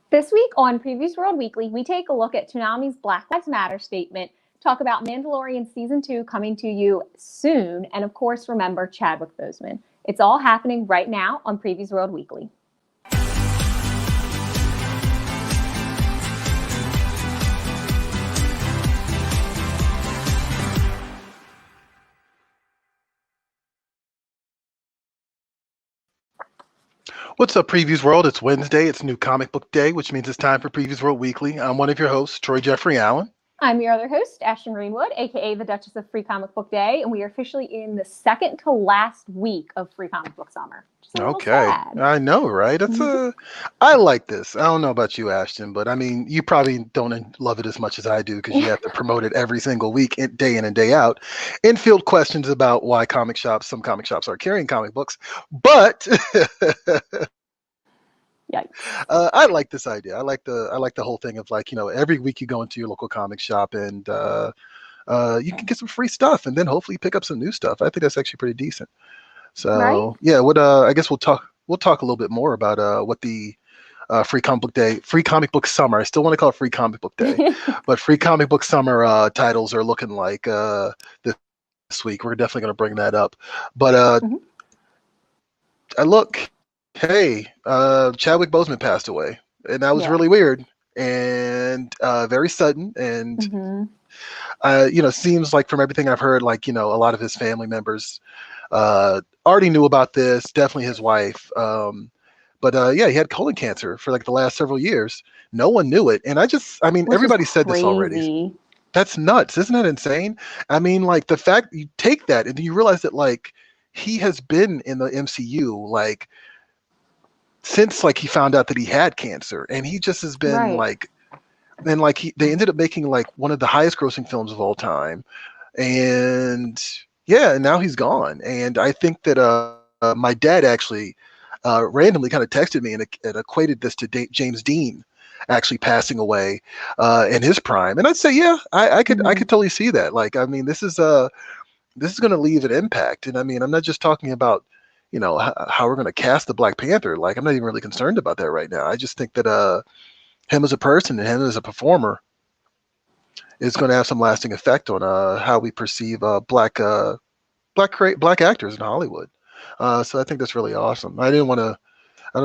This week on Previews World Weekly, we take a look at Toonami's Black Lives Matter statement, talk about Mandalorian Season 2 coming to you soon, and of course, remember Chadwick Boseman. It's all happening right now on Previews World Weekly. What's up, Previews World? It's Wednesday. It's New Comic Book Day, which means it's time for Previews World Weekly. I'm one of your hosts, Troy Jeffrey Allen. I'm your other host, Ashton Greenwood, aka the Duchess of Free Comic Book Day, and we are officially in the second to last week of Free Comic Book Summer. Okay, I know, right? I like this. I don't know about you, Ashton, but I mean, you probably don't love it as much as I do because you have to promote it every single week, day in and day out, and field questions about why some comic shops are carrying comic books. But I like this idea. I like the whole thing of every week you go into your local comic shop and you can get some free stuff and then hopefully pick up some new stuff. I think that's actually pretty decent. So yeah, I guess we'll talk a little bit more about what the Free Comic Book Summer. I still want to call it Free Comic Book Day, but Free Comic Book Summer titles are looking like this week. We're definitely going to bring that up. But hey, Chadwick Boseman passed away, and that was really weird and very sudden. And seems like from everything I've heard, a lot of his family members already knew about this. Definitely his wife. But he had colon cancer for the last several years. No one knew it, and everybody said this already. That's nuts, isn't that insane? I mean, the fact you take that and you realize that he has been in the MCU since he found out that he had cancer, and he just has been they ended up making one of the highest grossing films of all time, and now he's gone. And I think that my dad actually randomly kind of texted me and equated this to James Dean actually passing away in his prime, and I'd say I could totally see that. This is going to leave an impact, and I'm not just talking about how we're going to cast the Black Panther. I'm not even really concerned about that right now. I just think that him as a person and him as a performer is going to have some lasting effect on how we perceive black actors in Hollywood. So I think that's really awesome. I don't know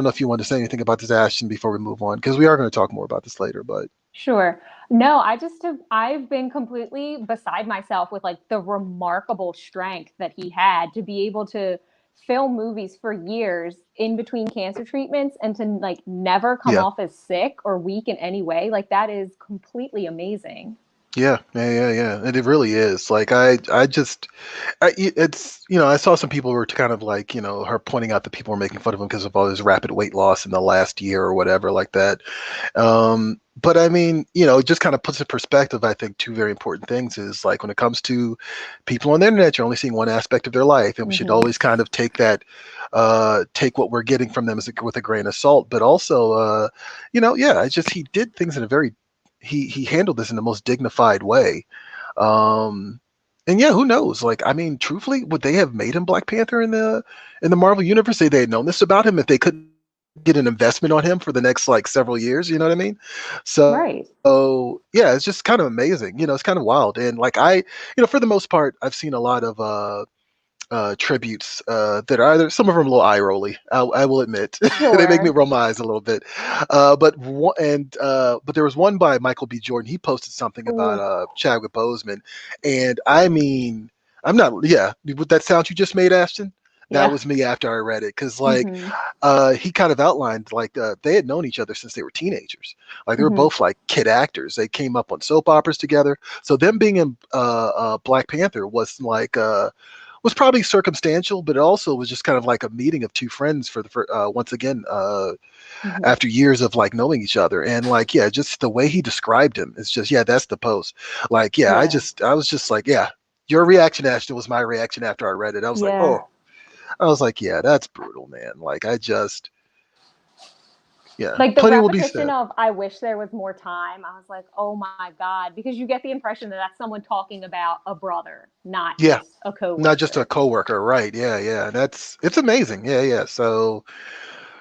if you want to say anything about this, Ashton, before we move on, because we are going to talk more about this later. But sure. No, I've been completely beside myself with the remarkable strength that he had to be able to film movies for years in between cancer treatments and to never come off as sick or weak in any way. That is completely amazing. Yeah. And it really is. I saw some people were kind of her pointing out that people were making fun of him because of all his rapid weight loss in the last year or whatever like that. But it just kind of puts in perspective, I think, two very important things is when it comes to people on the internet, you're only seeing one aspect of their life, and we should always kind of take what we're getting from them with a grain of salt. But also, he did things in a very he handled this in the most dignified way. And who knows? Truthfully, would they have made him Black Panther in the Marvel universe? They had known this about him if they couldn't get an investment on him for the next several years. You know what I mean? So it's just kind of amazing. It's kind of wild. And for the most part, I've seen a lot of tributes that are either, some of them a little eye rolly. I will admit. Sure. They make me roll my eyes a little bit. But there was one by Michael B. Jordan. He posted something about Chadwick Boseman, and I'm not. Yeah, with that sound you just made, Ashton. That was me after I read it, because he kind of outlined they had known each other since they were teenagers. They were both kid actors. They came up on soap operas together. So them being in Black Panther was was probably circumstantial, but it also was just kind of a meeting of two friends for once again after years of knowing each other. And just the way he described him is just that's the post. I was just your reaction, Ashton, was my reaction after I read it. I was that's brutal, man. The repetition of "I wish there was more time." I was like, "Oh my god!" Because you get the impression that that's someone talking about a brother, not just a coworker. Not just a coworker, right? Yeah. It's amazing. Yeah. So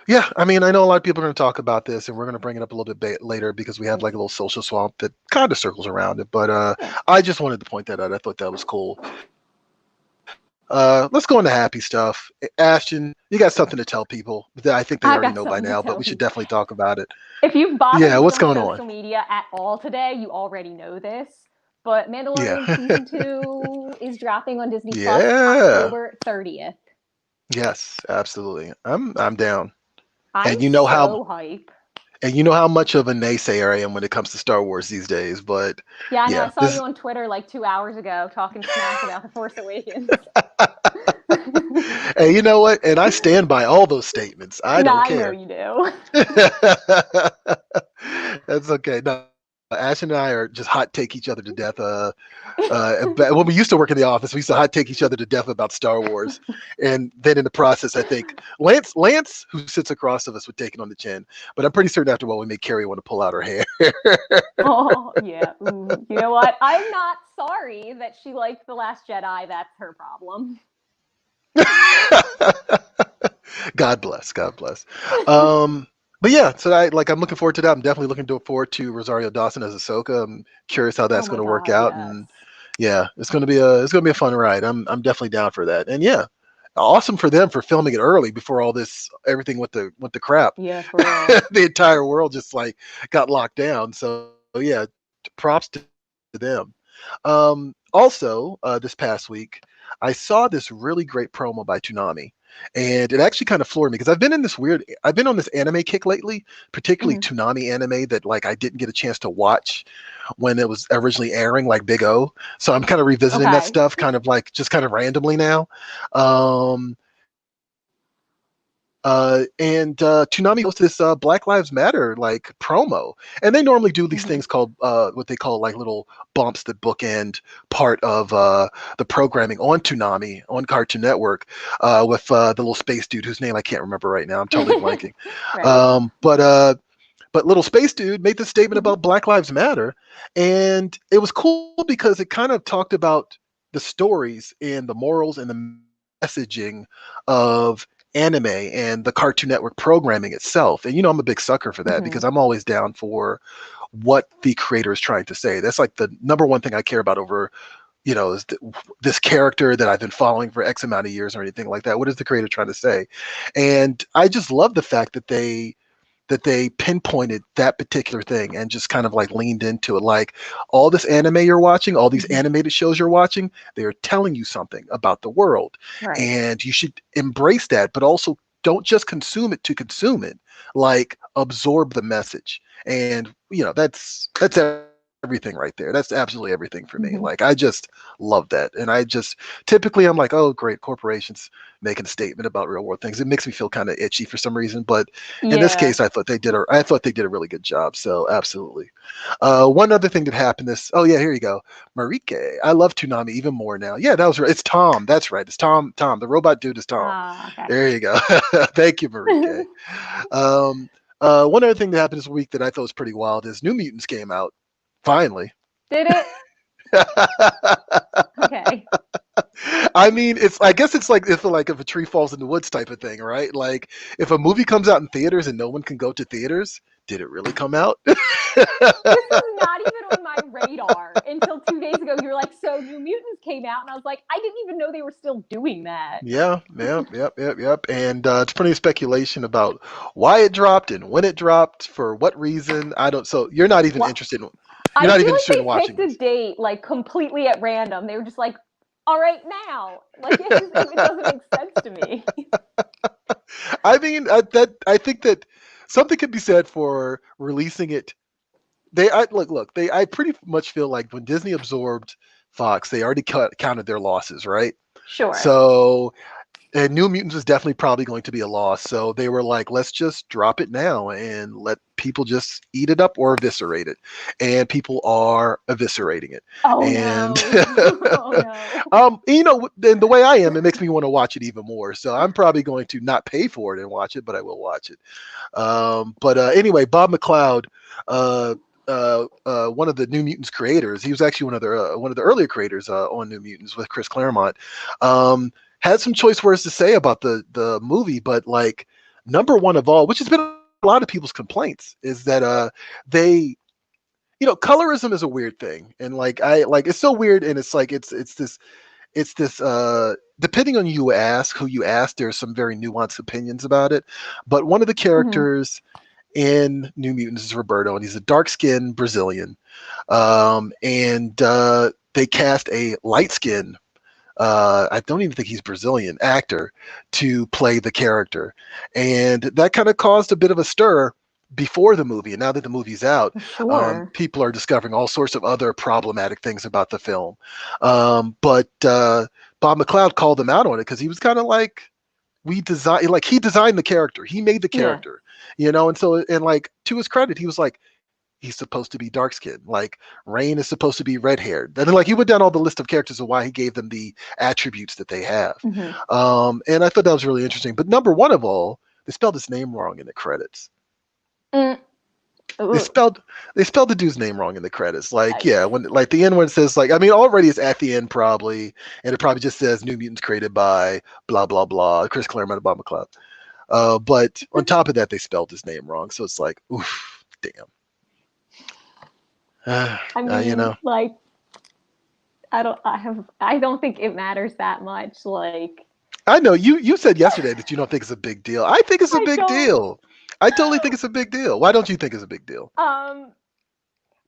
Yeah, I mean, I know a lot of people are going to talk about this, and we're going to bring it up a little bit later because we have like a little social swamp that kind of circles around it. But Yeah. I just wanted to point that out. I thought that was cool. Let's go into happy stuff. Ashton, you got something to tell people that I think they I already got know by something to now, but tell we should people. definitely talk about it. If you've bothered Yeah, me what's on going on? social media at all today, you already know this. But Yeah, Mandalorian season 2 is dropping on Disney Plus yeah, October 30th. yes, absolutely. I'm down, I'm and you know how so hype. and you know how much of a naysayer I am when it comes to Star Wars these days. But Yeah, I know. I yeah, saw you on Twitter like 2 hours ago talking smack about The Force Awakens. and you know what? And I stand by all those statements. I No, don't I know care. you do. That's okay. No, Ash and I are just hot take each other to death. But when we used to work in the office, we used to hot take each other to death about Star Wars, and then in the process, I think Lance, who sits across of us, would take it on the chin. But I'm pretty certain after a while, we made Carrie want to pull out her hair. Oh, yeah. Ooh. You know what? I'm not sorry that she liked The Last Jedi. That's her problem. God bless. God bless. But yeah, so I'm looking forward to that. I'm definitely looking forward to Rosario Dawson as Ahsoka. I'm curious how Oh that's my going to work God, out, yes. and yeah, it's gonna be a fun ride. I'm definitely down for that. And yeah, awesome for them for filming it early before all this everything went to crap. Yeah, for real. The entire world just like got locked down. So yeah, props to them. Also, this past week, I saw this really great promo by Toonami, and it actually kind of floored me because I've been on this anime kick lately, particularly Mhm. Toonami anime that like I didn't get a chance to watch when it was originally airing, like Big O. So I'm kind of revisiting that Okay. stuff, kind of like just kind of randomly now. Um, and Toonami goes to this Black Lives Matter like promo, and they normally do these Mhm. things called what they call like little bumps that bookend part of the programming on Toonami on Cartoon Network with the little space dude whose name I can't remember right now. I'm totally blanking. Right. But little space dude made this statement Mhm. about Black Lives Matter, and it was cool because it kind of talked about the stories and the morals and the messaging of anime and the Cartoon Network programming itself. And I'm a big sucker for that because Mhm. I'm always down for what the creator is trying to say. That's like the number one thing I care about over, is this character that I've been following for X amount of years or anything like that. What is the creator trying to say? And I just love the fact that they pinpointed that particular thing and just kind of like leaned into it. Like all this anime you're watching, all these Mhm. animated shows you're watching, they're telling you something about the world. Right. And you should embrace that, but also don't just consume it to consume it. Like absorb the message. And that's everything right there. That's absolutely everything for me. Mhm. Like I just love that. And I just typically I'm like, oh great, corporations making a statement about real world things. It makes me feel kind of itchy for some reason. But in this Yeah. case, I thought they did a really good job. So absolutely. One other thing that happened oh yeah, here you go. Marike. I love Toonami even more now. Yeah, that was right. It's Tom. That's right. It's Tom. Tom. The robot dude is Tom. Ah, There gotcha. you go. Thank you, Marike. Um, one other thing that happened this week that I thought was pretty wild is New Mutants came out. Finally. Did it? Okay. I mean, I guess it's like if a tree falls in the woods type of thing, right? Like if a movie comes out in theaters and no one can go to theaters, did it really come out? This was not even on my radar until 2 days ago. You were like, so New Mutants came out, and I was like, I didn't even know they were still doing that. Yeah, yep, yep, yep, yep. And it's plenty of speculation about why it dropped and when it dropped, for what reason. I don't. So you're not even Well, interested. You're I not feel even like interested in they watching picked a this. date like completely at random. They were just like, all right, now. Like it doesn't make sense to me. I mean, I think that something could be said for releasing it. Look. I pretty much feel like when Disney absorbed Fox, they already counted their losses, right? Sure. So, and New Mutants was definitely probably going to be a loss. So they were like, let's just drop it now and let people just eat it up or eviscerate it. And people are eviscerating it. Oh And no. Oh no. and the way I am, it makes me want to watch it even more. So I'm probably going to not pay for it and watch it, but I will watch it. But anyway, Bob McLeod, one of the New Mutants creators, he was actually one of the earlier creators on New Mutants with Chris Claremont. Had some choice words to say about the movie, but like number one of all, which has been a lot of people's complaints, is that they, colorism is a weird thing, and it's so weird, and it's like it's this depending on who you ask, there's some very nuanced opinions about it. But one of the characters in New Mutants is Roberto, and he's a dark-skinned Brazilian, and they cast a light-skinned, I don't even think he's Brazilian, actor to play the character, and that kind of caused a bit of a stir before the movie. And now that the movie's out, people are discovering all sorts of other problematic things about the film. But Bob McLeod called them out on it because he was kind of like, he designed the character, he made the character, and so, and like, to his credit, he was like, he's supposed to be dark skinned, like Rain is supposed to be red haired, and then, like, he went down all the list of characters of why he gave them the attributes that they have. And I thought that was really interesting. But number one of all, they spelled his name wrong in the credits. They spelled the dude's name wrong in the credits. Like, when, like, the end, when it says, like, I mean, already it's at the end probably, and it probably just says New Mutants created by blah blah blah, Chris Claremont and Bob McLeod. But on top of that, they spelled his name wrong. So it's like, oof, damn. I mean, like, I don't think it matters that much. Like, I know you said yesterday that you don't think it's a big deal. I think it's a big deal. I totally think it's a big deal. Why don't you think it's a big deal?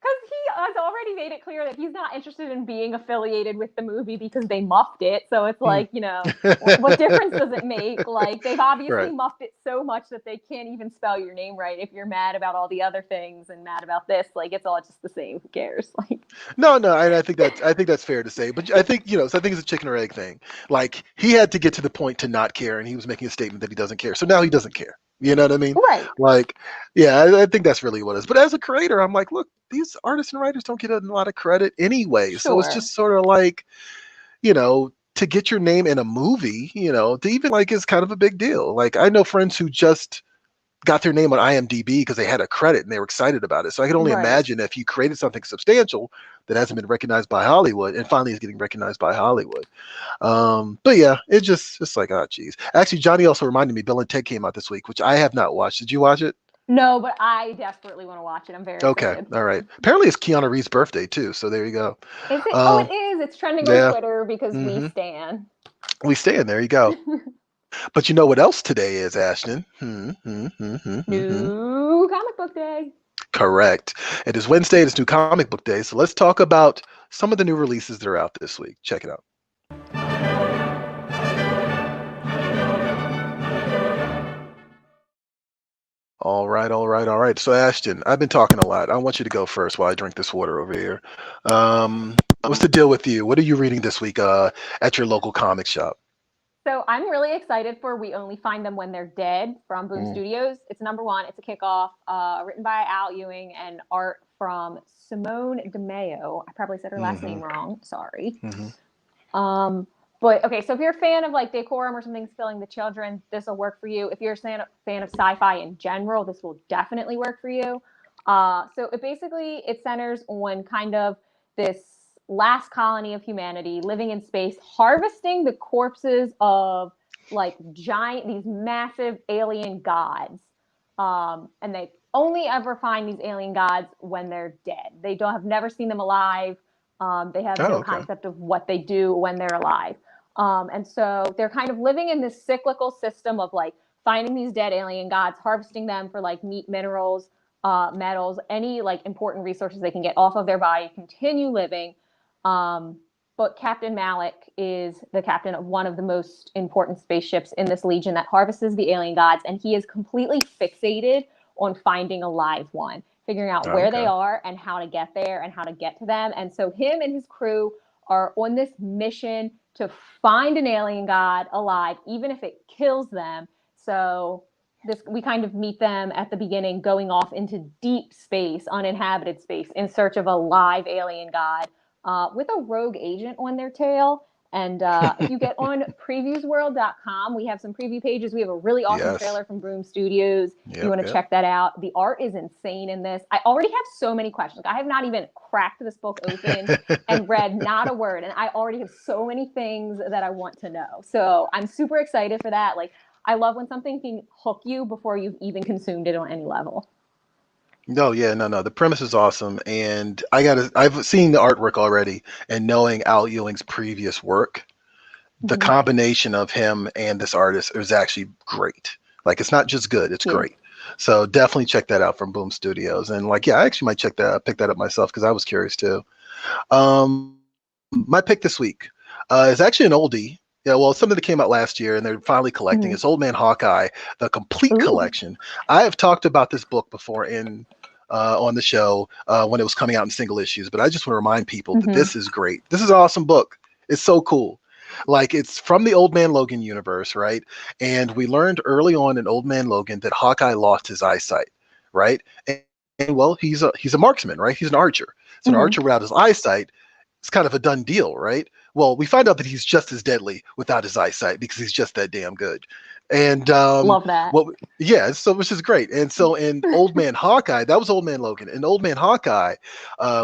Because he has already made it clear that he's not interested in being affiliated with the movie because they muffed it. So it's like, what difference does it make? Like, they've obviously muffed it so much that they can't even spell your name right. If you're mad about all the other things and mad about this, like, it's all just the same. Who cares? Like, no, I think that's fair to say. But I think, so I think it's a chicken or egg thing. Like, he had to get to the point to not care, and he was making a statement that he doesn't care. So now he doesn't care. You know what I mean? Right. Like, yeah, I think that's really what it is. But as a creator, I'm like, look, these artists and writers don't get a lot of credit anyway. Sure. So it's just sort of like, to get your name in a movie, to even, like, is kind of a big deal. Like, I know friends who just got their name on IMDb because they had a credit and they were excited about it. So I can only imagine if you created something substantial that hasn't been recognized by Hollywood and finally is getting recognized by Hollywood. But yeah, it's like, oh geez. Actually, Johnny also reminded me Bill and Ted came out this week, which I have not watched. Did you watch it? No, but I desperately want to watch it. I'm very excited. All right. Apparently it's Keanu Reeves' birthday too, so there you go. Is it? Oh, it is. It's trending on Twitter because we stan. We stan. There you go. But you know what else today is, Ashton? New Comic Book Day. Correct. It is Wednesday. It's New Comic Book Day. So let's talk about some of the new releases that are out this week. Check it out. All right. So, Ashton, I've been talking a lot. I want you to go first while I drink this water over here. What's the deal with you? What are you reading this week at your local comic shop? So I'm really excited for We Only Find Them When They're Dead from Boom Studios. It's #1. It's a kickoff written by Al Ewing and art from Simone DeMeo. I probably said her last name wrong. Sorry. But okay, so if you're a fan of, like, decorum or something killing the children, this will work for you. If you're a fan of sci-fi in general, this will definitely work for you. So it centers on kind of this last colony of humanity living in space, harvesting the corpses of, like, these massive alien gods. And they only ever find these alien gods when they're dead. They have never seen them alive. They have no concept of what they do when they're alive. And so they're kind of living in this cyclical system of, like, finding these dead alien gods, harvesting them for, like, meat, minerals, metals, any, like, important resources they can get off of their body, continue living. But Captain Malik is the captain of one of the most important spaceships in this legion that harvests the alien gods, and he is completely fixated on finding a live one, figuring out where they are and how to get there and how to get to them. And so him and his crew are on this mission to find an alien god alive, even if it kills them. So we kind of meet them at the beginning going off into deep space, uninhabited space, in search of a live alien god. With a rogue agent on their tail. And if you get on PREVIEWSworld.com, we have some preview pages. We have a really awesome trailer from Boom Studios. You want to check that out. The art is insane in this. I already have so many questions. I have not even cracked this book open and read not a word. And I already have so many things that I want to know. So I'm super excited for that. Like, I love when something can hook you before you've even consumed it on any level. No, yeah, no. The premise is awesome, and I've seen the artwork already, and knowing Al Ewing's previous work, the combination of him and this artist is actually great. Like, it's not just good, it's great. So definitely check that out from Boom Studios. And like, yeah, I actually might pick that up myself because I was curious too. My pick this week is actually an oldie. Yeah, well, something that came out last year, and they're finally collecting. It's Old Man Hawkeye, the complete collection. I have talked about this book before on the show when it was coming out in single issues, but I just want to remind people that this is great. This is an awesome book. It's so cool. Like, it's from the Old Man Logan universe, right? And we learned early on in Old Man Logan that Hawkeye lost his eyesight, right? And well, he's a marksman, right? He's an archer. So an archer without his eyesight, it's kind of a done deal, right? Well, we find out that he's just as deadly without his eyesight because he's just that damn good. And love that. Yeah, so which is great. And so in Old Man Hawkeye, that was Old Man Logan. In Old Man Hawkeye,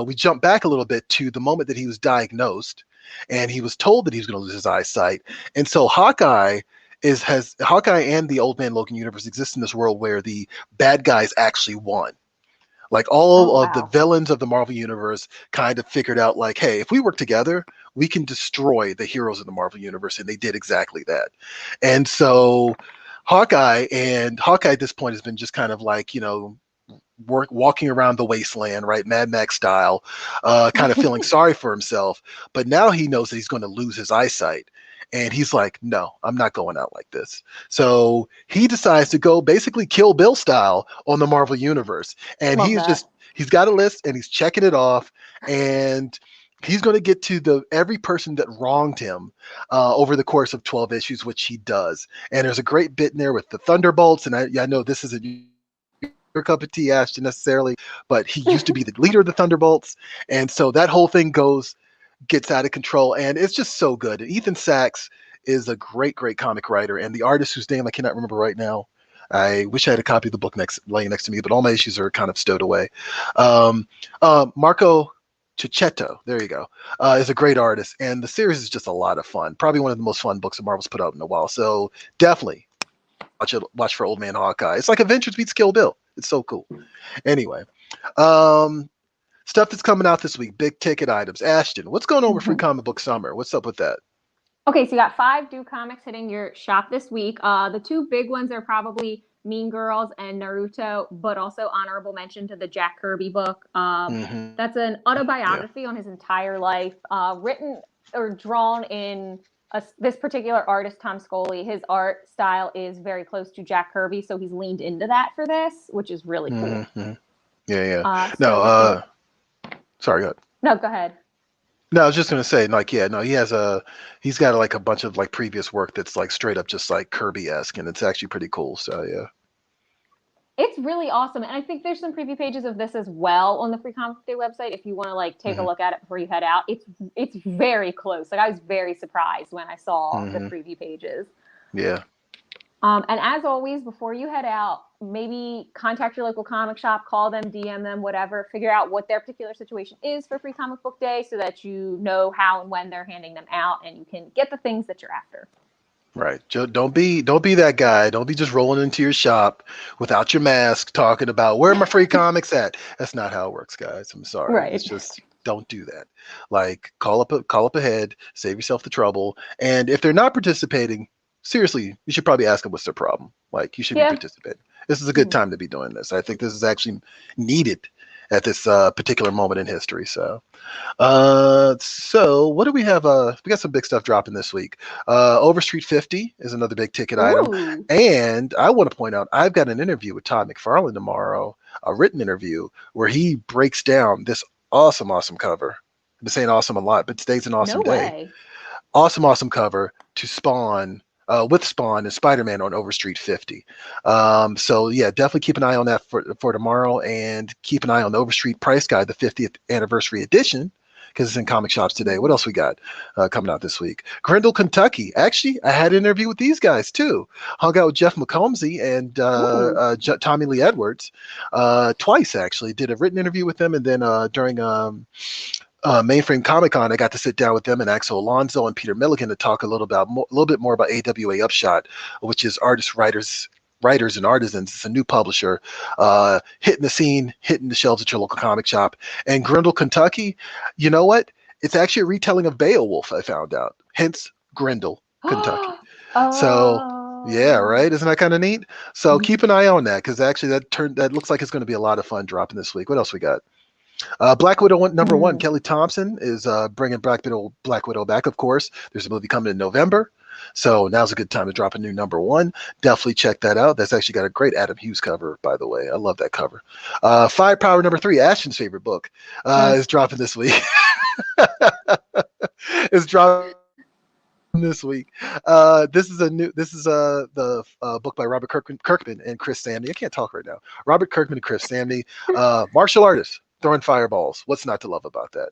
we jump back a little bit to the moment that he was diagnosed, and he was told that he was going to lose his eyesight. And so Hawkeye and the Old Man Logan universe exist in this world where the bad guys actually won. Like, all of the villains of the Marvel Universe kind of figured out, like, hey, if we work together, we can destroy the heroes of the Marvel Universe. And they did exactly that. And so Hawkeye at this point has been just kind of like, walking around the wasteland, right? Mad Max style, kind of feeling sorry for himself. But now he knows that he's going to lose his eyesight. And he's like, no, I'm not going out like this. So he decides to go basically Kill Bill style on the Marvel Universe. And he's got a list and he's checking it off. And he's going to get to every person that wronged him over the course of 12 issues, which he does. And there's a great bit in there with the Thunderbolts. And I know this isn't your cup of tea, Ashton, necessarily, but he used to be the leader of the Thunderbolts. And so that whole thing gets out of control, and it's just so good. And Ethan Sachs is a great comic writer, and the artist whose name I cannot remember right now. I wish I had a copy of the book laying next to me, but all my issues are kind of stowed away. Marco Cicchetto, there you go, is a great artist, and the series is just a lot of fun. Probably one of the most fun books that Marvel's put out in a while. So definitely watch for Old Man Hawkeye. It's like Adventures meets Kill Bill. It's so cool. Anyway, stuff that's coming out this week, big ticket items. Ashton, what's going on with Free Comic Book Summer? What's up with that? Okay, so you got 5 new comics hitting your shop this week. The 2 big ones are probably Mean Girls and Naruto, but also honorable mention to the Jack Kirby book. That's an autobiography on his entire life, written or drawn in this particular artist, Tom Scully. His art style is very close to Jack Kirby, so he's leaned into that for this, which is really cool. Yeah. Sorry, go ahead. No, go ahead. No, I was just gonna say, like, he's got like a bunch of like previous work that's like straight up just like Kirby-esque, and it's actually pretty cool. So yeah. It's really awesome. And I think there's some preview pages of this as well on the Free Comic Day website if you want to like take a look at it before you head out. It's very close. Like, I was very surprised when I saw the preview pages. Yeah. And as always, before you head out, maybe contact your local comic shop, call them, DM them, whatever, figure out what their particular situation is for Free Comic Book Day so that you know how and when they're handing them out and you can get the things that you're after. Right. Don't be that guy. Don't be just rolling into your shop without your mask talking about where are my free comics at. That's not how it works, guys. I'm sorry. Right. It's just, don't do that. Like, call up ahead, save yourself the trouble. And if they're not participating, seriously, you should probably ask them what's their problem. Like, you should be participating. This is a good time to be doing this. I think this is actually needed at this particular moment in history. So what do we have? We got some big stuff dropping this week. Overstreet 50 is another big ticket item. And I want to point out, I've got an interview with Todd McFarlane tomorrow, a written interview where he breaks down this awesome cover. I've been saying awesome a lot, but today's an awesome day. Awesome cover to Spawn. With Spawn and Spider-Man on Overstreet 50. So yeah, definitely keep an eye on that for tomorrow, and keep an eye on the Overstreet Price Guide, the 50th anniversary edition, because it's in comic shops today. What else we got coming out this week? Grindle, Kentucky. Actually, I had an interview with these guys too. Hung out with Jeff McCombsey and Tommy Lee Edwards twice, actually. Did a written interview with them, and then during Mainframe Comic Con, I got to sit down with them and Axel Alonso and Peter Milligan to talk a little bit more about AWA Upshot, which is artists, writers and artisans. It's a new publisher, hitting the scene, hitting the shelves at your local comic shop. And Grindle, Kentucky, you know what? It's actually a retelling of Beowulf, I found out. Hence Grindle, Kentucky. So yeah, right? Isn't that kind of neat? So keep an eye on that, because actually that looks like it's going to be a lot of fun dropping this week. What else we got? Black Widow #1, Kelly Thompson is bringing Black Widow back, of course. There's a movie coming in November, so now's a good time to drop a new #1. Definitely check that out. That's actually got a great Adam Hughes cover, by the way. I love that cover. Firepower #3, Ashton's favorite book, is dropping this week. It's dropping this week. This is the book by Robert Kirkman and Chris Samney. I can't talk right now. Robert Kirkman and Chris Samney, martial artists throwing fireballs. What's not to love about that?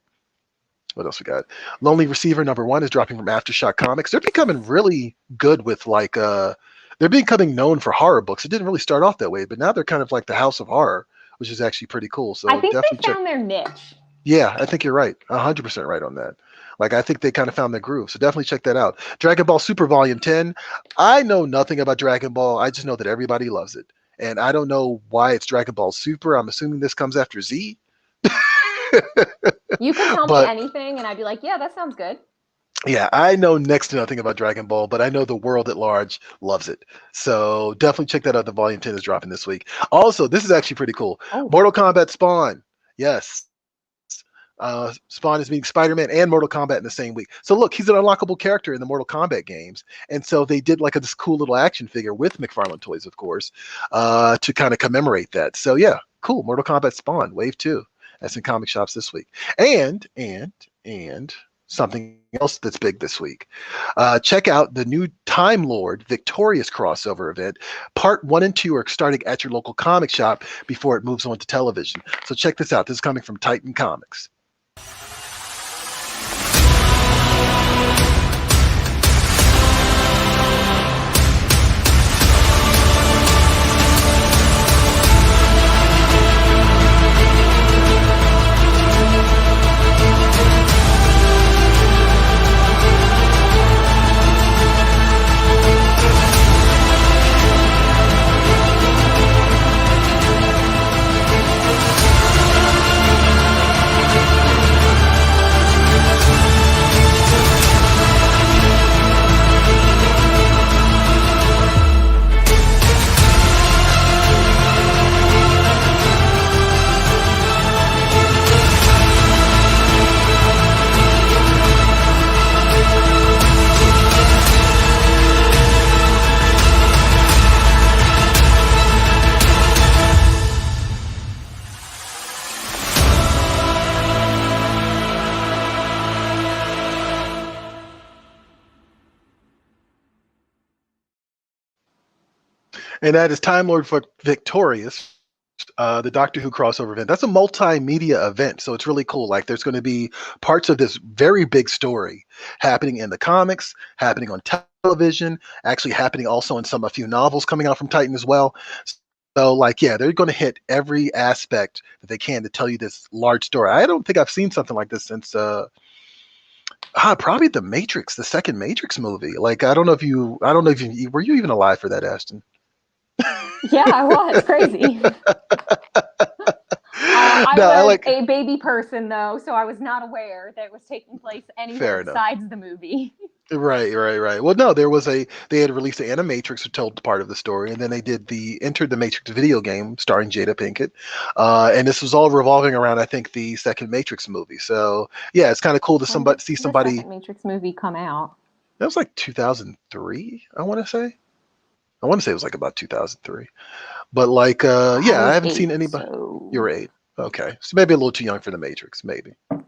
What else we got? Lonely Receiver #1 is dropping from Aftershock Comics. They're becoming really good with they're becoming known for horror books. It didn't really start off that way, but now they're kind of like the House of Horror, which is actually pretty cool. So I think they found their niche. Yeah, I think you're right. 100% right on that. I think they kind of found their groove. So definitely check that out. Dragon Ball Super Volume 10. I know nothing about Dragon Ball. I just know that everybody loves it. And I don't know why it's Dragon Ball Super. I'm assuming this comes after Z. You could tell me anything and I'd be like, yeah, that sounds good. Yeah, I know next to nothing about Dragon Ball, but I know the world at large loves it. So definitely check that out. The Volume 10 is dropping this week. Also, this is actually pretty cool. Mortal Kombat Spawn. Yes. Spawn is meeting Spider-Man and Mortal Kombat in the same week. So look, he's an unlockable character in the Mortal Kombat games. And so they did this cool little action figure with McFarlane Toys, of course, to kind of commemorate that. So yeah, cool. Mortal Kombat Spawn, Wave 2. That's in comic shops this week. And something else that's big this week. Check out the new Time Lord Victorious crossover event. Part 1 and 2 are starting at your local comic shop before it moves on to television. So check this out. This is coming from Titan Comics. And that is Time Lord for Victorious, the Doctor Who crossover event. That's a multimedia event, so it's really cool. There's going to be parts of this very big story happening in the comics, happening on television, actually happening also in a few novels coming out from Titan as well. So, yeah, they're going to hit every aspect that they can to tell you this large story. I don't think I've seen something like this since probably the Matrix, the second Matrix movie. I don't know if you were you even alive for that, Ashton? Yeah, I was. Crazy. I was a baby person, though, so I was not aware that it was taking place anywhere besides the movie. Right. Well, no, they had released the Animatrix, which told part of the story, and then they did the Entered the Matrix video game starring Jada Pinkett. And this was all revolving around, I think, the second Matrix movie. So, yeah, it's kind of cool to see somebody. The second Matrix movie come out? That was 2003, I want to say. I want to say it was about 2003, but yeah, I haven't seen anybody. So... You're 8. Okay. So maybe a little too young for the Matrix, maybe. I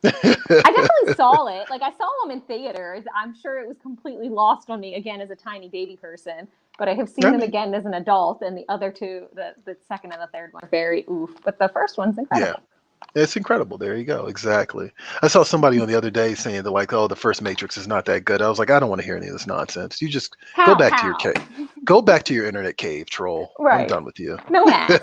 definitely saw it. I saw them in theaters. I'm sure it was completely lost on me again as a tiny baby person, but I have seen them again as an adult, and the other two, the second and the third one, are very oof, but the first one's incredible. It's incredible. There you go. Exactly. I saw somebody on the other day saying that like, oh, the first Matrix is not that good. I was like, I don't want to hear any of this nonsense. You just go back to your How? cave. Go back to your internet cave, troll. I'm Right. done with you. No one asked.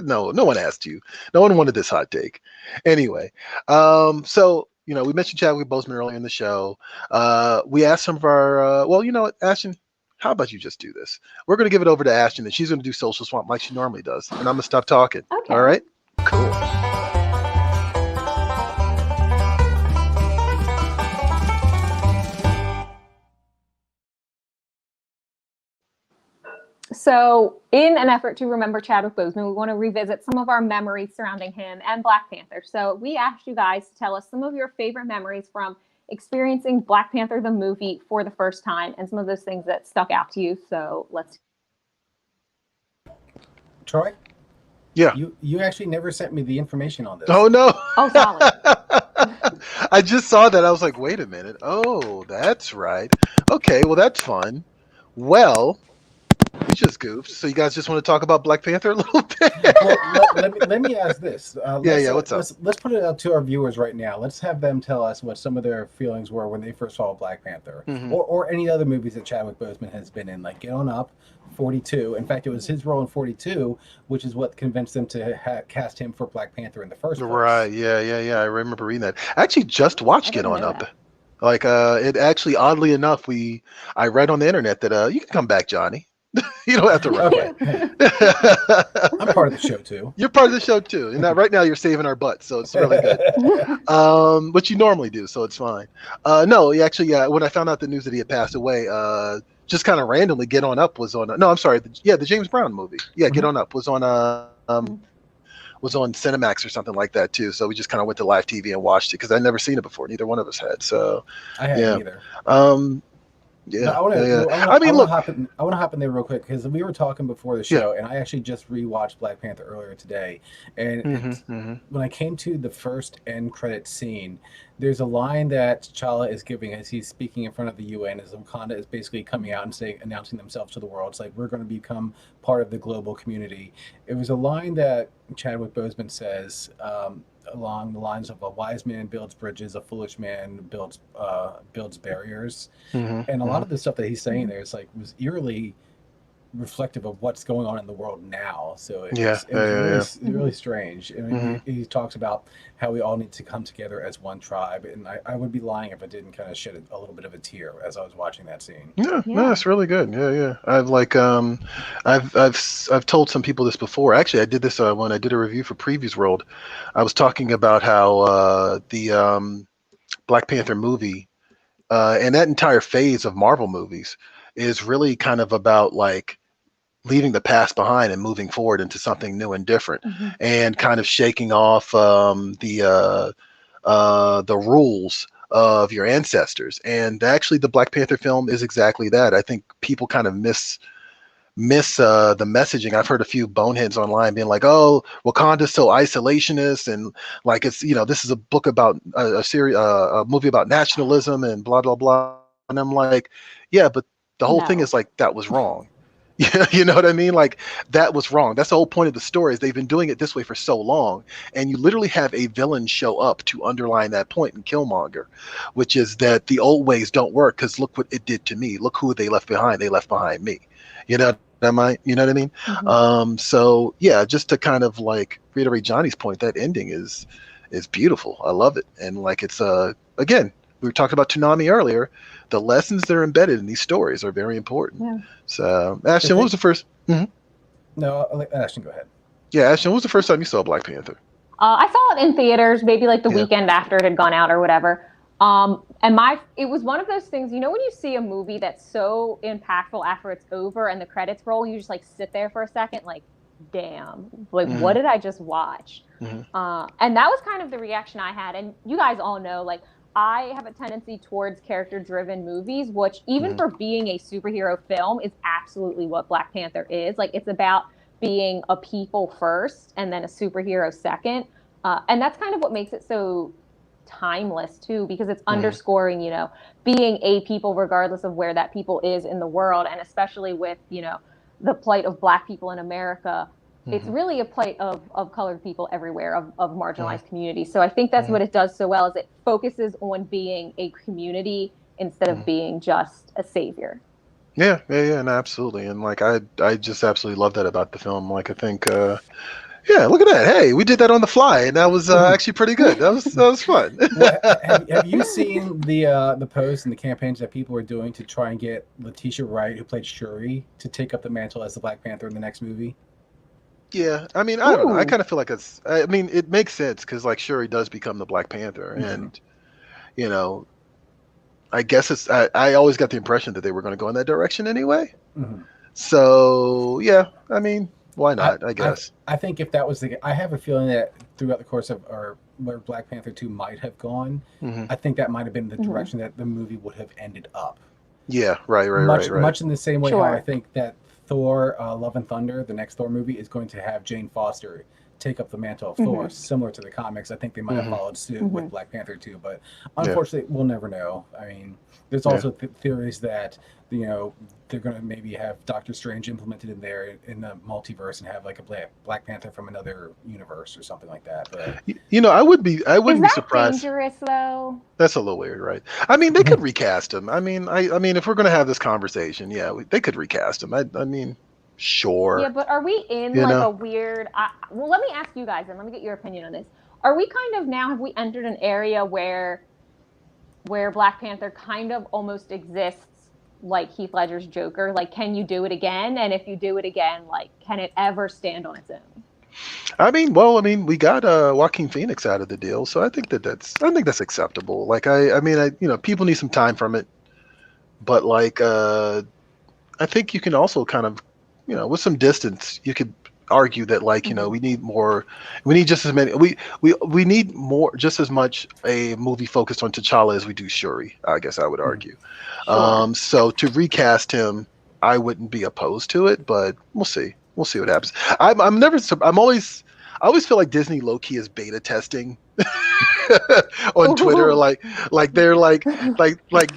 No, no one asked you. No one wanted this hot take. Anyway, so we mentioned Chadwick Boseman earlier in the show. We asked some of our well, you know what, Ashton, how about you just do this? We're gonna give it over to Ashton and she's gonna do Social Swamp like she normally does. And I'm gonna stop talking. Okay. All right? Cool. So, in an effort to remember Chadwick Boseman, we want to revisit some of our memories surrounding him and Black Panther. So, we asked you guys to tell us some of your favorite memories from experiencing Black Panther the movie for the first time and some of those things that stuck out to you. So, let's. Troy? Yeah. You actually never sent me the information on this. Oh no. Oh, solid. I just saw that. I was like, wait a minute. Oh, that's right. Okay, well that's fun. Well, we just goofed. So you guys just want to talk about Black Panther a little bit? Well, let me ask this. What's up? Let's put it out to our viewers right now. Let's have them tell us what some of their feelings were when they first saw Black Panther, or any other movies that Chadwick Boseman has been in, like Get On Up, 42. In fact, it was his role in 42, which is what convinced them to cast him for Black Panther in the first place. Right. Yeah. I remember reading that. I actually just watched Get On Up. That. Like, it actually, oddly enough, I read on the internet that you can come back, Johnny. You don't have to run away. I'm part of the show too. You're part of the show too. And now, right now you're saving our butts, so it's really good. Which you normally do, so it's fine. No, actually, when I found out the news that he had passed away, just kind of randomly, Get On Up was on. No, I'm sorry. The James Brown movie. Yeah, Get On Up was on. Was on Cinemax or something like that too. So we just kind of went to live TV and watched it because I'd never seen it before. Neither one of us had. So I hadn't either. Yeah, no, I want to hop in there real quick because we were talking before the show, and I actually just rewatched Black Panther earlier today. And when I came to the first end credit scene, there's a line that T'Challa is giving as he's speaking in front of the UN, as Wakanda is basically coming out and announcing themselves to the world. It's like, we're going to become part of the global community. It was a line that Chadwick Boseman says, along the lines of, a wise man builds bridges, a foolish man builds barriers. And a lot of the stuff that he's saying there is was eerily reflective of what's going on in the world now. So it's really strange. I mean, he talks about how we all need to come together as one tribe, and I would be lying if I didn't kind of shed a little bit of a tear as I was watching that scene. No, it's really good. I've told some people this before. Actually, I did this when I did a review for PREVIEWSworld. I was talking about how the Black Panther movie and that entire phase of Marvel movies is really kind of about leaving the past behind and moving forward into something new and different, and kind of shaking off the rules of your ancestors. And actually, the Black Panther film is exactly that. I think people kind of miss the messaging. I've heard a few boneheads online being like, "Oh, Wakanda's so isolationist," and it's this is a book about a movie about nationalism and blah blah blah. And I'm like, yeah, but the whole thing is that was wrong. You know what I mean? That was wrong. That's the whole point of the story, is they've been doing it this way for so long. And you literally have a villain show up to underline that point in Killmonger, which is that the old ways don't work because look what it did to me. Look who they left behind. They left behind me. You know what I mean? So yeah, just to kind of reiterate Johnny's point, that ending is beautiful. I love it. And it's again, we were talking about Toonami earlier. The lessons that are embedded in these stories are very important. Yeah. So, Ashton, what was the first? No, I'll let Ashton go ahead. Yeah, Ashton, what was the first time you saw Black Panther? I saw it in theaters, maybe the weekend after it had gone out or whatever. And it was one of those things, when you see a movie that's so impactful after it's over and the credits roll, you just sit there for a second, damn, what did I just watch? And that was kind of the reaction I had. And you guys all know, I have a tendency towards character-driven movies, which even for being a superhero film is absolutely what Black Panther is. It's about being a people first and then a superhero second. And that's kind of what makes it so timeless too, because it's underscoring, being a people regardless of where that people is in the world. And especially with, the plight of Black people in America, it's really a plight of colored people everywhere, of marginalized communities. So I think that's what it does so well, is it focuses on being a community instead of being just a savior. Yeah, no, absolutely. And like I just absolutely love that about the film. Like I think yeah, look at that. Hey, we did that on the fly, and that was actually pretty good. That was fun. Well, have you seen the posts and the campaigns that people are doing to try and get Letitia Wright, who played Shuri, to take up the mantle as the Black Panther in the next movie? Yeah, I mean, I don't know. I kind of feel like I mean, it makes sense because like Shuri does become the Black Panther, and you know, I guess I always got the impression that they were going to go in that direction anyway. So yeah, I mean, why not? I guess. I think if that was I have a feeling that throughout the course of where Black Panther 2 might have gone, I think that might have been the direction that the movie would have ended up. Yeah, right. Much in the same way how I think that Thor, Love and Thunder, the next Thor movie, is going to have Jane Foster take up the mantle of Thor, similar to the comics. I think they might have followed suit with Black Panther 2, but unfortunately, we'll never know. I mean, there's also theories that they're going to maybe have Doctor Strange implemented in there in the multiverse and have like a Black Panther from another universe or something like that. But I wouldn't be surprised. Is that dangerous though? That's a little weird, right? I mean, they could recast him. I mean, if we're going to have this conversation, they could recast him. I mean, sure. Yeah, but are we in a weird? Well, let me ask you guys, and let me get your opinion on this. Are we have we entered an area where Black Panther kind of almost exists like Heath Ledger's Joker? Like, can you do it again? And if you do it again, like, can it ever stand on its own? I mean, we got Joaquin Phoenix out of the deal, so I think that's acceptable. Like, I mean, people need some time from it, but like, I think you can also kind of, with some distance, you could argue that like we need just as many we need more just as much a movie focused on T'Challa as we do Shuri, I guess I would argue. So to recast him, I wouldn't be opposed to it, but we'll see what happens. I always feel like Disney low-key is beta testing on Twitter, like they're like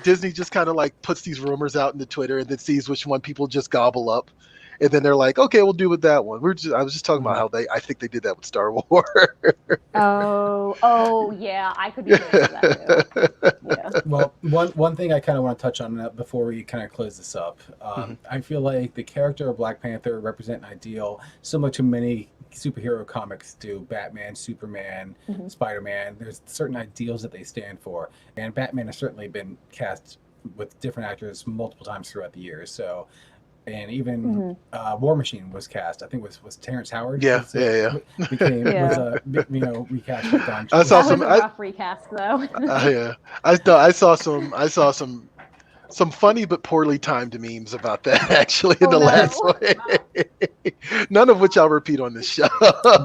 Disney just kind of like puts these rumors out into Twitter and then sees which one people just gobble up. And then they're like, okay, we'll do with that one. I was just talking about how I think they did that with Star Wars. Oh, yeah, I could be into that too. Yeah. Well, one thing I kind of want to touch on before we kind of close this up, I feel like the character of Black Panther represent an ideal similar to many superhero comics do. Batman, Superman, Spider-Man. There's certain ideals that they stand for, and Batman has certainly been cast with different actors multiple times throughout the years. So. And even War Machine was cast. I think was Terrence Howard. Yeah. Was recast by Don. I saw some rough recast though. I saw some funny but poorly timed memes about that actually in the last one. None of which I'll repeat on this show.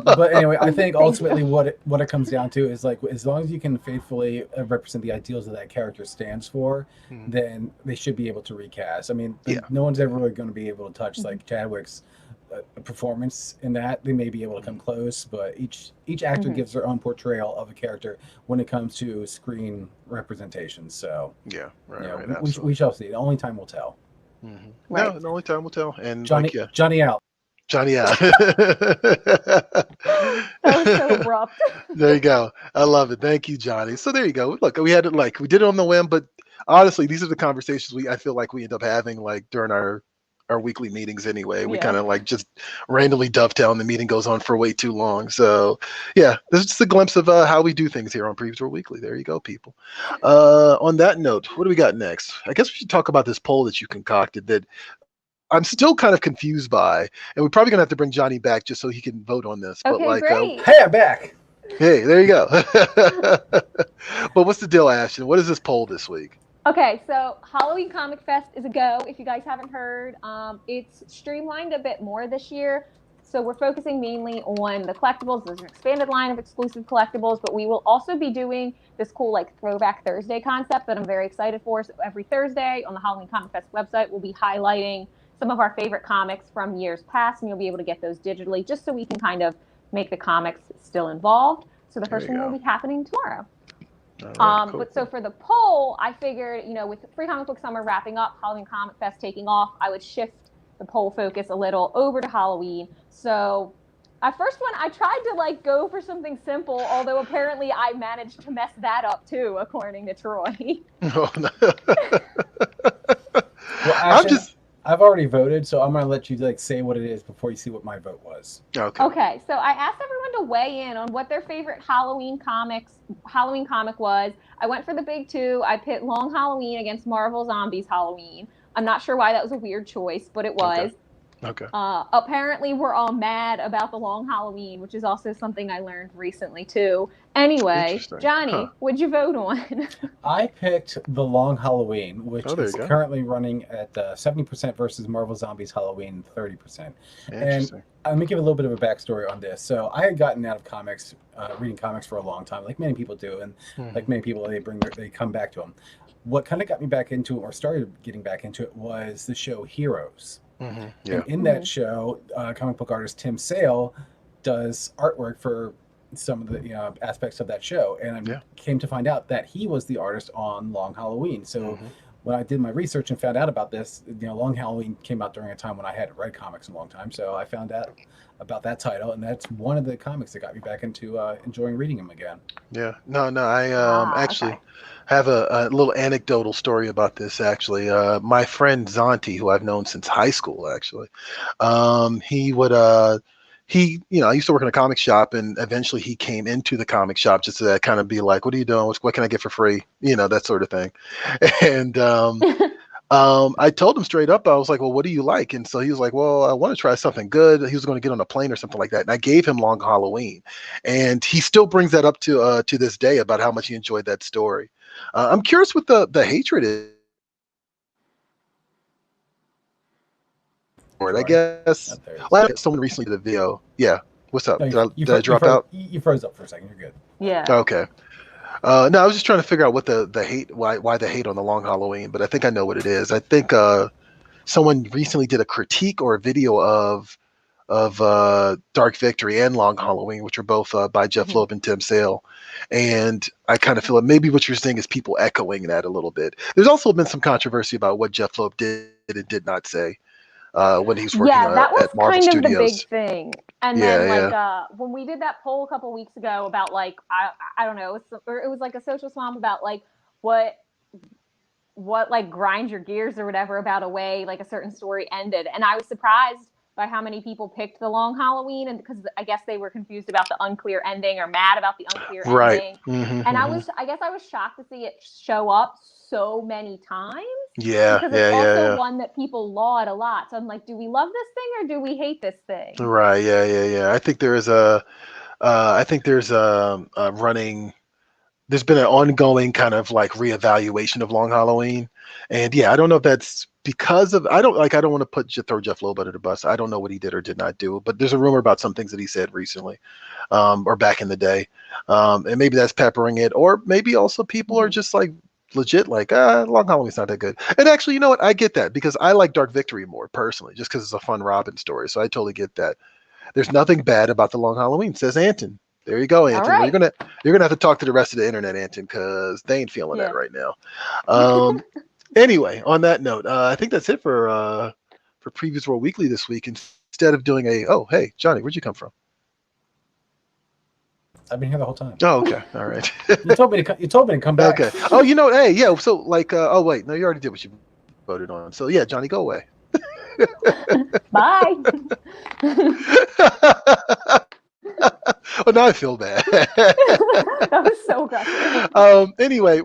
But anyway, I think ultimately what it comes down to is like as long as you can faithfully represent the ideals that character stands for, then they should be able to recast. I mean, no one's ever really going to be able to touch like Chadwick's performance in that. They may be able to come close, but each actor gives their own portrayal of a character when it comes to screen representation. So we shall see. Only time will tell. Right. No, only time will tell. And Johnny out. Johnny out. That was so abrupt. There you go. I love it. Thank you, Johnny. So there you go. Look, we had it we did it on the whim, but honestly, these are the conversations I feel like we end up having like during our weekly meetings anyway. We kind of like just randomly dovetail and the meeting goes on for way too long. So yeah, this is just a glimpse of how we do things here on PREVIEWSworld Weekly. There you go, people. On that note, what do we got next? I guess we should talk about this poll that you concocted that I'm still kind of confused by, and we're probably gonna have to bring Johnny back just so he can vote on this. Okay, but like, great. Hey, I'm back. Hey, there you go. But what's the deal, Ashton? What is this poll this week? Okay, so Halloween Comic Fest is a go. If you guys haven't heard, it's streamlined a bit more this year. So we're focusing mainly on the collectibles. There's an expanded line of exclusive collectibles, but we will also be doing this cool like Throwback Thursday concept that I'm very excited for. So every Thursday on the Halloween Comic Fest website, we'll be highlighting some of our favorite comics from years past, and you'll be able to get those digitally just so we can kind of make the comics still involved. So the first one will be happening tomorrow. Right, cool. But so for the poll, I figured, with Free Comic Book Summer wrapping up, Halloween Comic Fest taking off, I would shift the poll focus a little over to Halloween. So At first one, I tried to like go for something simple, although apparently I managed to mess that up too, according to Troy. Oh, no. Well, actually, I've already voted, so I'm gonna let you like say what it is before you see what my vote was. Okay. Okay, so I asked everyone to weigh in on what their favorite Halloween comic was. I went for the big two. I pit Long Halloween against Marvel Zombies Halloween. I'm not sure why that was a weird choice, but it was. Okay. Apparently, we're all mad about the Long Halloween, which is also something I learned recently too. Anyway, Johnny, what'd you vote on? I picked the Long Halloween, which is currently running at 70% versus Marvel Zombies Halloween 30%. And let me give a little bit of a backstory on this. So I had gotten out of comics, reading comics for a long time, like many people do, and like many people, they come back to them. What kind of got me back into it, or started getting back into it, was the show Heroes. And in that show, comic book artist Tim Sale does artwork for some of the aspects of that show, and I came to find out that he was the artist on Long Halloween. So when I did my research and found out about this, Long Halloween came out during a time when I hadn't read comics in a long time, so I found out about that title, and that's one of the comics that got me back into enjoying reading them again. I actually have a little anecdotal story about this. Actually, my friend Zonti, who I've known since high school, actually, he would I used to work in a comic shop, and eventually he came into the comic shop just to kind of be like, what are you doing? What can I get for free? That sort of thing. And I told him straight up, I was like, well, what do you like? And so he was like, well, I want to try something good. He was going to get on a plane or something like that. And I gave him Long Halloween, and he still brings that up to this day about how much he enjoyed that story. I'm curious what the hatred is. I guess someone recently did a video. Yeah. What's up? No, did I drop out? You froze up for a second. You're good. Yeah. Okay. No, I was just trying to figure out what the hate, why the hate on the Long Halloween, but I think I know what it is. I think someone recently did a critique or a video of Dark Victory and Long Halloween, which are both by Jeff Loeb and Tim Sale. And I kind of feel like maybe what you're saying is people echoing that a little bit. There's also been some controversy about what Jeff Loeb did and did not say when he's working that was at Marvel kind of Studios. the big thing. And then when we did that poll a couple weeks ago about like I don't know, it was like a social swamp about like what like grinds your gears or whatever about a way like a certain story ended. And I was surprised by how many people picked the Long Halloween, and because I guess they were confused about the unclear ending or mad about the unclear ending. And I guess I was shocked to see it show up so many times. Because it's also one that people laud a lot. So I'm like, do we love this thing or do we hate this thing? Right. Yeah. I think there is running. There's been an ongoing kind of like reevaluation of Long Halloween, and I don't know if that's because of I don't want to throw Jeff Loeb under the bus. I don't know what he did or did not do, but there's a rumor about some things that he said recently, or back in the day, and maybe that's peppering it, or maybe also people are just like legit like Long Halloween's not that good. And actually, you know what? I get that because I like Dark Victory more personally, just because it's a fun Robin story. So I totally get that. There's nothing bad about the Long Halloween, says Anton. There you go, Anton. Right. You're gonna have to talk to the rest of the internet, Anton, because they ain't feeling that right now. Anyway, on that note, I think that's it for Previews World Weekly this week. Instead of doing hey, Johnny, where'd you come from? I've been here the whole time. Oh, okay. All right. You told me to come back. Okay. Oh, hey, yeah. So like, oh wait, no, you already did what you voted on. So yeah, Johnny, go away. Bye. Oh, now I feel bad. That was so aggressive. Anyway,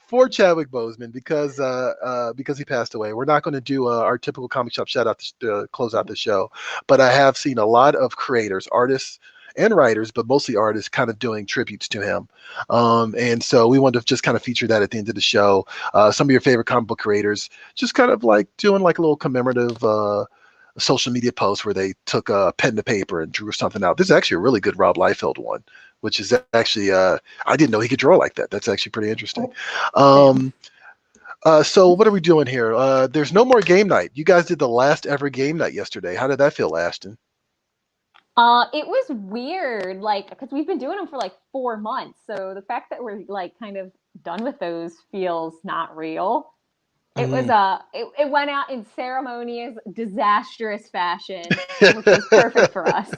for Chadwick Boseman, because he passed away, we're not going to do our typical comic shop shout out to close out the show. But I have seen a lot of creators, artists, and writers, but mostly artists, kind of doing tributes to him. And so we wanted to just kind of feature that at the end of the show. Some of your favorite comic book creators, just kind of like doing like a little commemorative social media post where they took a pen to paper and drew something out. This is actually a really good Rob Liefeld one, which is actually, I didn't know he could draw like that. That's actually pretty interesting. So what are we doing here? There's no more game night. You guys did the last ever game night yesterday. How did that feel, Ashton? It was weird, like, because we've been doing them for like 4 months. So the fact that we're like kind of done with those feels not real. It was it went out in ceremonious, disastrous fashion, which was perfect for us.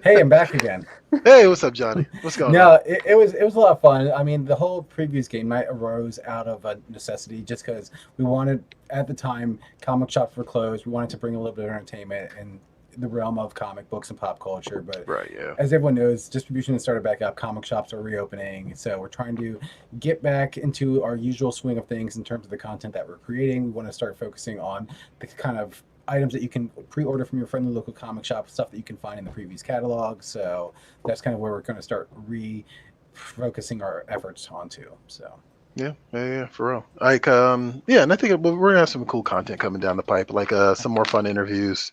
Hey, I'm back again. Hey, what's up, Johnny? What's going on? No, it was a lot of fun. I mean, the whole previews game night arose out of a necessity, just because we wanted, at the time, comic shops were closed. We wanted to bring a little bit of entertainment in the realm of comic books and pop culture. But as everyone knows, distribution has started back up. Comic shops are reopening, so we're trying to get back into our usual swing of things in terms of the content that we're creating. We want to start focusing on the kind of items that you can pre-order from your friendly local comic shop, stuff that you can find in the Previews catalog. So that's kind of where we're going to start refocusing our efforts onto. So. Yeah, for real. Like, and I think we're gonna have some cool content coming down the pipe, like some more fun interviews.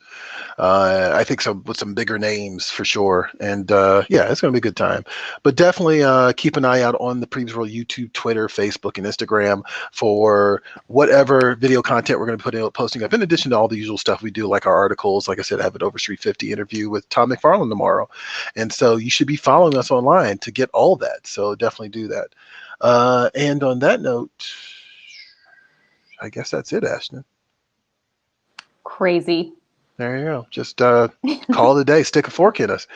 I think with some bigger names for sure, and it's gonna be a good time. But definitely keep an eye out on the Previews World YouTube, Twitter, Facebook, and Instagram for whatever video content we're gonna be posting up. In addition to all the usual stuff we do, like our articles. Like I said, I have an Overstreet 50 interview with Todd McFarlane tomorrow, and so you should be following us online to get all that. So definitely do that. And on that note, I guess that's it, Ashton. Crazy. There you go. Just call it a day. Stick a fork in us.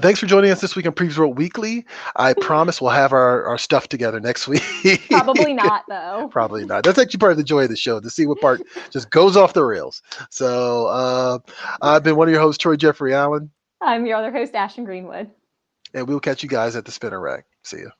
Thanks for joining us this week on Previews World Weekly. I promise we'll have our stuff together next week. Probably not, though. Probably not. That's actually part of the joy of the show, to see what part just goes off the rails. So I've been one of your hosts, Troy Jeffrey Allen. I'm your other host, Ashton Greenwood. And we'll catch you guys at the spinner rack. See ya.